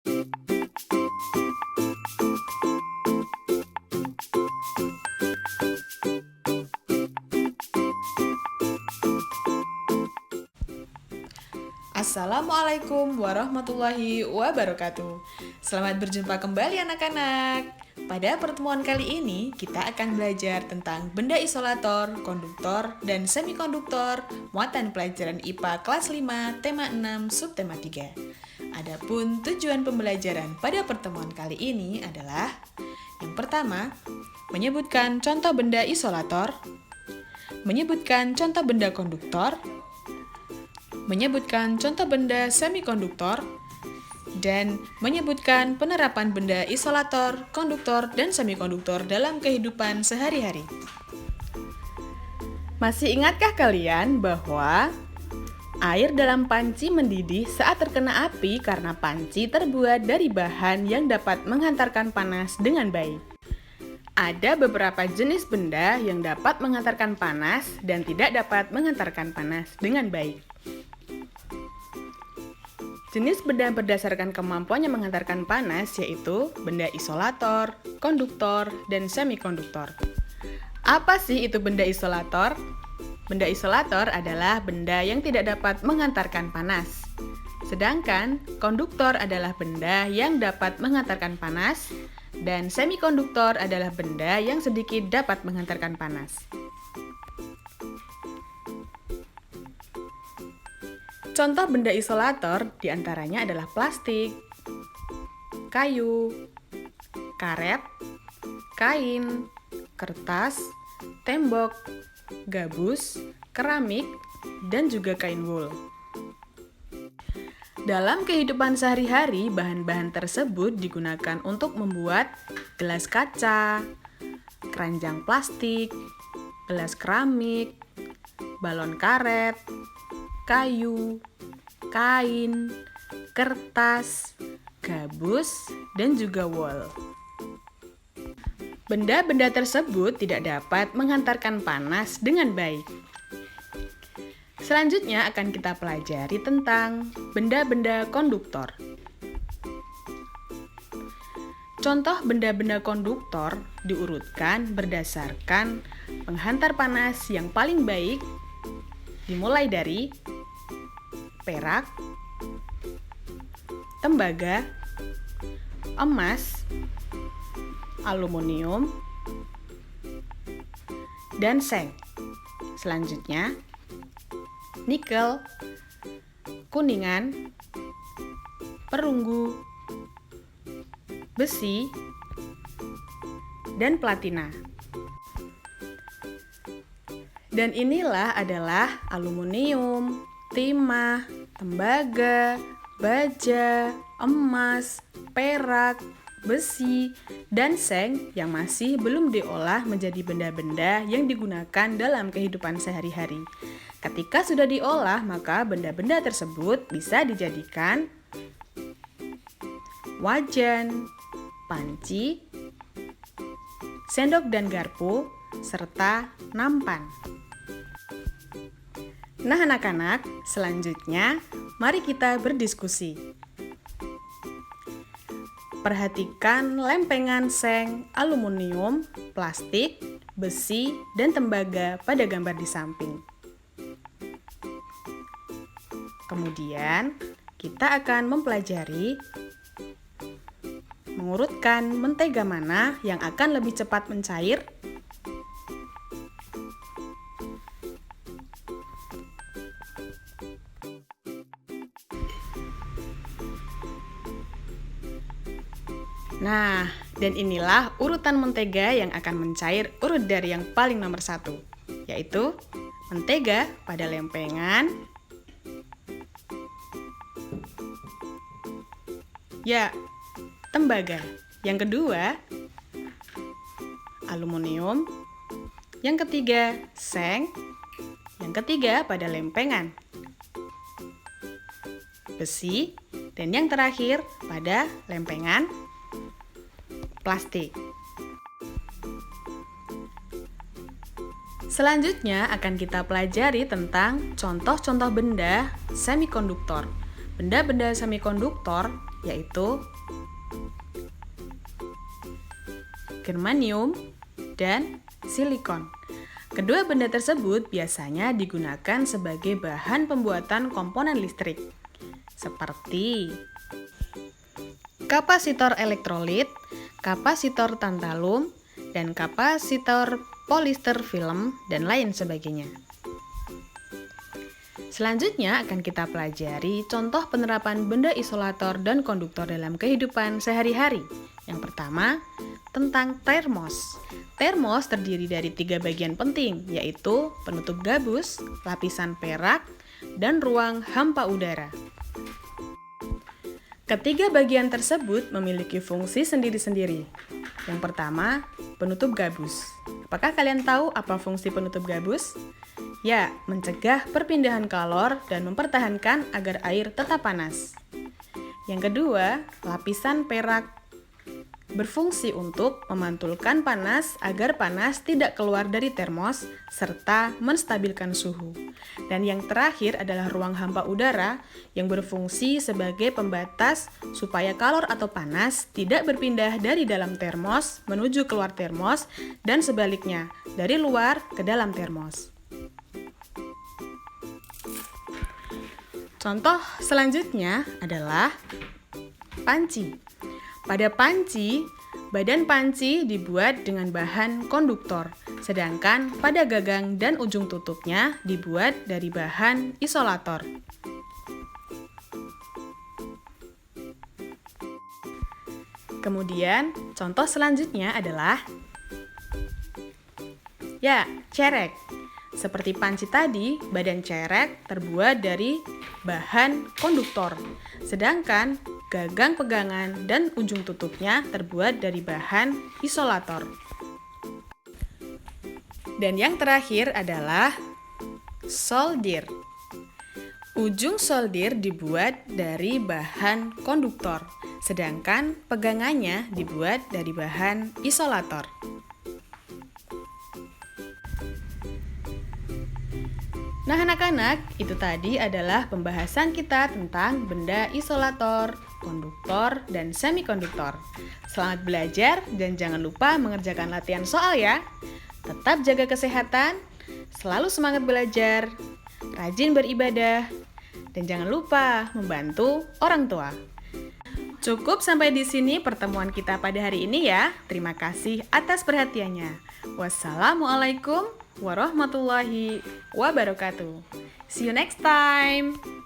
Assalamualaikum warahmatullahi wabarakatuh. Selamat berjumpa kembali anak-anak. Pada pertemuan kali ini kita akan belajar tentang benda isolator, konduktor, dan semikonduktor muatan pelajaran IPA kelas 5 tema 6 subtema 3. Adapun tujuan pembelajaran pada pertemuan kali ini adalah yang pertama, menyebutkan contoh benda isolator, menyebutkan contoh benda konduktor, menyebutkan contoh benda semikonduktor, dan menyebutkan penerapan benda isolator, konduktor, dan semikonduktor dalam kehidupan sehari-hari. Masih ingatkah kalian bahwa air dalam panci mendidih saat terkena api karena panci terbuat dari bahan yang dapat menghantarkan panas dengan baik? Ada beberapa jenis benda yang dapat menghantarkan panas dan tidak dapat menghantarkan panas dengan baik. Jenis benda berdasarkan kemampuannya menghantarkan panas yaitu benda isolator, konduktor, dan semikonduktor. Apa sih itu benda isolator? Benda isolator adalah benda yang tidak dapat menghantarkan panas. Sedangkan konduktor adalah benda yang dapat menghantarkan panas, dan semikonduktor adalah benda yang sedikit dapat menghantarkan panas. Contoh benda isolator diantaranya adalah plastik, kayu, karet, kain, kertas, tembok, gabus, keramik, dan juga kain wol. Dalam kehidupan sehari-hari, bahan-bahan tersebut digunakan untuk membuat gelas kaca, keranjang plastik, gelas keramik, balon karet, kayu, kain, kertas, gabus, dan juga wol. Benda-benda tersebut tidak dapat menghantarkan panas dengan baik. Selanjutnya akan kita pelajari tentang benda-benda konduktor. Contoh benda-benda konduktor diurutkan berdasarkan penghantar panas yang paling baik, dimulai dari perak, tembaga, emas, aluminium, dan seng. Selanjutnya, nikel, kuningan, perunggu, besi, dan platina. Dan inilah adalah aluminium, timah, tembaga, baja, emas, perak, besi, dan seng yang masih belum diolah menjadi benda-benda yang digunakan dalam kehidupan sehari-hari. Ketika sudah diolah, maka benda-benda tersebut bisa dijadikan wajan, panci, sendok dan garpu, serta nampan. Nah anak-anak, selanjutnya mari kita berdiskusi. Perhatikan lempengan seng, aluminium, plastik, besi, dan tembaga pada gambar di samping. Kemudian, kita akan mempelajari mengurutkan mentega mana yang akan lebih cepat mencair. Nah, dan inilah urutan mentega yang akan mencair urut dari yang paling nomor 1, yaitu mentega pada lempengan, tembaga. Yang kedua, aluminium. Yang ketiga, seng. Yang ketiga, pada lempengan, besi. Dan yang terakhir, pada lempengan plastik. Selanjutnya akan kita pelajari tentang contoh-contoh benda semikonduktor. Benda-benda semikonduktor yaitu germanium dan silikon. Kedua benda tersebut biasanya digunakan sebagai bahan pembuatan komponen listrik, seperti kapasitor elektrolit, kapasitor tantalum, dan kapasitor polister film, dan lain sebagainya. Selanjutnya akan kita pelajari contoh penerapan benda isolator dan konduktor dalam kehidupan sehari-hari. Yang pertama, tentang termos. Termos terdiri dari 3 bagian penting, yaitu penutup gabus, lapisan perak, dan ruang hampa udara. Ketiga bagian tersebut memiliki fungsi sendiri-sendiri. Yang pertama, penutup gabus. Apakah kalian tahu apa fungsi penutup gabus? Ya, mencegah perpindahan kalor dan mempertahankan agar air tetap panas. Yang kedua, lapisan perak berfungsi untuk memantulkan panas agar panas tidak keluar dari termos serta menstabilkan suhu. Dan yang terakhir adalah ruang hampa udara yang berfungsi sebagai pembatas supaya kalor atau panas tidak berpindah dari dalam termos menuju keluar termos dan sebaliknya, dari luar ke dalam termos. Contoh selanjutnya adalah panci. Pada panci, badan panci dibuat dengan bahan konduktor, sedangkan pada gagang dan ujung tutupnya dibuat dari bahan isolator. Kemudian, contoh selanjutnya adalah cerek. Seperti panci tadi, badan cerek terbuat dari bahan konduktor, sedangkan gagang pegangan dan ujung tutupnya terbuat dari bahan isolator. Dan yang terakhir adalah solder. Ujung solder dibuat dari bahan konduktor, sedangkan pegangannya dibuat dari bahan isolator. Nah anak-anak, itu tadi adalah pembahasan kita tentang benda isolator, konduktor, dan semikonduktor. Selamat belajar dan jangan lupa mengerjakan latihan soal ya. Tetap jaga kesehatan, selalu semangat belajar, rajin beribadah, dan jangan lupa membantu orang tua. Cukup sampai di sini pertemuan kita pada hari ini ya. Terima kasih atas perhatiannya. Wassalamualaikum warahmatullahi wabarakatuh. See you next time.